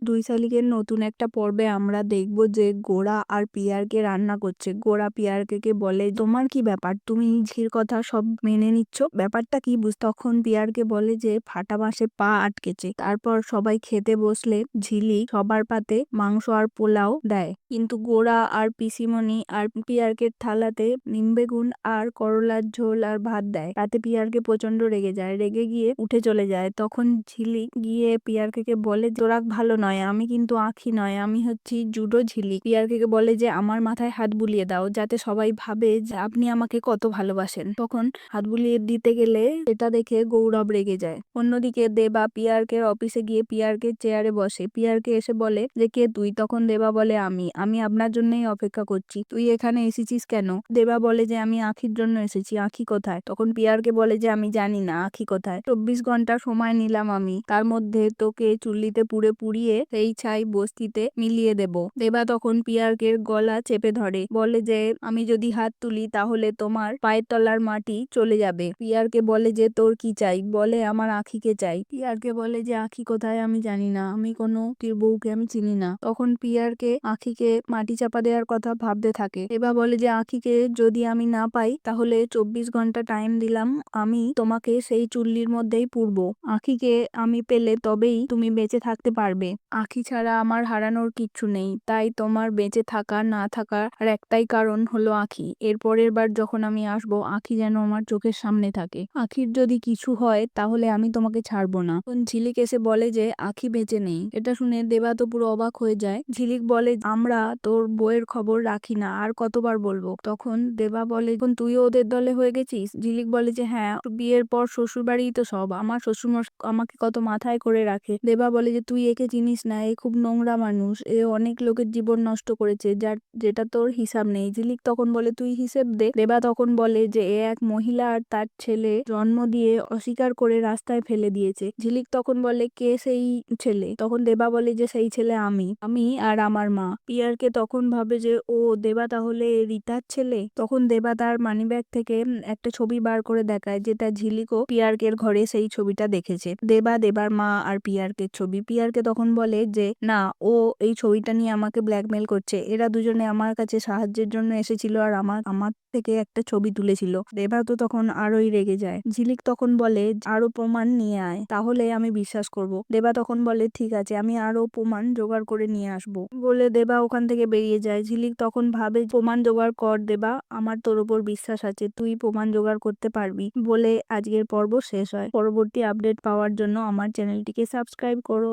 দুই শালিকের নতুন একটা পর্বে আমরা দেখব যে গোরা আর পিয়ারকে রান্না করছে। গোরা পিয়ারকে বলে, তোমার কি ব্যাপার, তুমি ঝির কথা সব মেনে নিচ্ছ, ব্যাপারটা কি তখন পিয়ারকে বলে যে ফাটা বাঁশে পা আটকেছে। তারপর সবাই খেতে বসলে ঝিলিক সবার পাতে মাংস আর পোলাও দেয়, কিন্তু গোরা আর পিসিমণি আর পিয়ারকে থালাতে নিমবেগুন আর করলার ঝোল আর ভাত দেয়। তাতে পিয়ারকে প্রচন্ড রেগে যায়, রেগে গিয়ে উঠে চলে যায়। তখন ঝিলিক গিয়ে পিয়ারকে বলে, জোরাক ভালো নয়, আমি কিন্তু আঁখি নয়, আমি হচ্ছি জুডো ঝিলিক। পিয়ারকে বলে যে আমার মাথায় হাত বুলিয়ে দাও, যাতে সবাই ভাবে যে আপনি আমাকে কত ভালোবাসেন। তখন হাত বুলিয়ে দিতে গেলে এটা দেখে গৌরব রেগে যায়। অন্যদিকে দেবা পিয়ারকের অফিসে গিয়ে পিয়ারকে চেয়ারে বসে। পিয়ারকে এসে বলে যে কে তুই? তখন দেবা বলে, আমি আপনার জন্যই অপেক্ষা করছি, তুই এখানে এসেছিস কেন? দেবা বলে যে আমি আঁখির জন্য এসেছি, আঁখি কোথায়? তখন পিয়ারকে বলে যে আমি জানি না আঁখি কোথায়, 24 ঘন্টা সময় নিলাম আমি, তার মধ্যে তোকে চুল্লিতে পুড়িয়ে সেই ছাই বস্তিতে মিলিয়ে দেব। দেবা তখন পিয়ারকের গলা চেপে ধরে, বলে যে আমি যদি হাত তুলি তাহলে তোমার পায়ের তলার মাটি চলে যাবে। পিয়ারকে বলে যে তোর কি চাই? বলে আমার আঁখিকে চাই। পিয়ারকে বলে যে আঁখি কোথায় আমি জানি না, আমি কোনো তীর বউকে আমি চিনি না। তখন পিয়ারকে আঁখিকে মাটি চাপা দেওয়ার কথা ভাবতে থাকে। দেবা বলে যে আঁখিকে যদি আমি না পাই তাহলে 24 ঘন্টা টাইম দিলাম, আমি তোমাকে সেই চুল্লির মধ্যেই পুরবো। আঁখিকে আমি পেলে তবেই তুমি বেঁচে থাকতে পারবে, আঁখি ছাড়া আমার হারানোর কিচ্ছু নেই, তাই তোমার বেঁচে থাকা না থাকার আর একটাই কারণ হলো আঁখি। এর পরের বার যখন আমি আসবো আঁখি যেন আমার চোখের সামনে থাকে, আঁখির যদি কিছু হয় তাহলে আমি তোমাকে ছাড়বো না। তখন ঝিলিক এসে বলে যে আঁখি বেঁচে নেই। এটা শুনে দেবা তো পুরো অবাক হয়ে যায়। ঝিলিক বলে, আমরা তোর বইয়ের খবর রাখি না, আর কতবার বলবো? তখন দেবা বলে, এখন তুইও ওদের দলে হয়ে গেছিস? ঝিলিক বলে যে হ্যাঁ, বিয়ের পর শ্বশুর বাড়িই তো সব, আমার শ্বশুর আমাকে কত মাথায় করে রাখে। দেবা বলে যে তুই একে চিনিস না, এ খুব নোংরা মানুষ, এ অনেক লোকের জীবন নষ্ট করেছে, যেটা তোর হিসাব নেই। ঝিলিক তখন বলে তুই হিসেব দে। দেবা তখন বলে যে এ এক মহিলা আর তার ছেলে জন্ম দিয়ে অস্বীকার করে রাস্তায় ফেলে দিয়েছে। ঝিলিক তখন বলে কে সেই ছেলে? তখন দেবা বলে যে সেই ছেলে আমি আর আমার মা। পিয়ারকে তখন ভাবে যে ও দেবা তাহলে রিতার ছেলে। তখন দেবা তার মানিব্যাগ থেকে একটা ছবি বার করে দেখায়, যেটা ঝিলিকও পিয়ারকের ঘরে সেই ছবিটা দেখেছে। দেবার মা আর পিয়ারকের ছবি। পিয়ারকে তখন বলে যে না, ও এই ছবিটা নিয়ে আমাকে ব্ল্যাকমেল করছে, এরা দুজনে আমার কাছে সাহায্যের জন্য এসেছিল আর আমার থেকে একটা ছবি তুলেছিল। দেবা তো তখন আরোই রেগে যায়। ঝিলিক তখন বলে আরো প্রমাণ নিয়ে আয়, তাহলে আমি বিশ্বাস করব। দেবা তখন বলে ঠিক আছে, আমি আরো প্রমাণ জোগাড় করে নিয়ে আসবো বলে দেবা ওখান থেকে বেরিয়ে যায়। ঝিলিক তখন ভাবে প্রমাণ জোগাড় কর দেবা, আমার তোর উপর বিশ্বাস আছে, তুই প্রমাণ জোগাড় করতে পারবি বলে আজকের পর্ব শেষ হয়। পরবর্তী আপডেট পাওয়ার জন্য আমার চ্যানেলটিকে সাবস্ক্রাইব করো।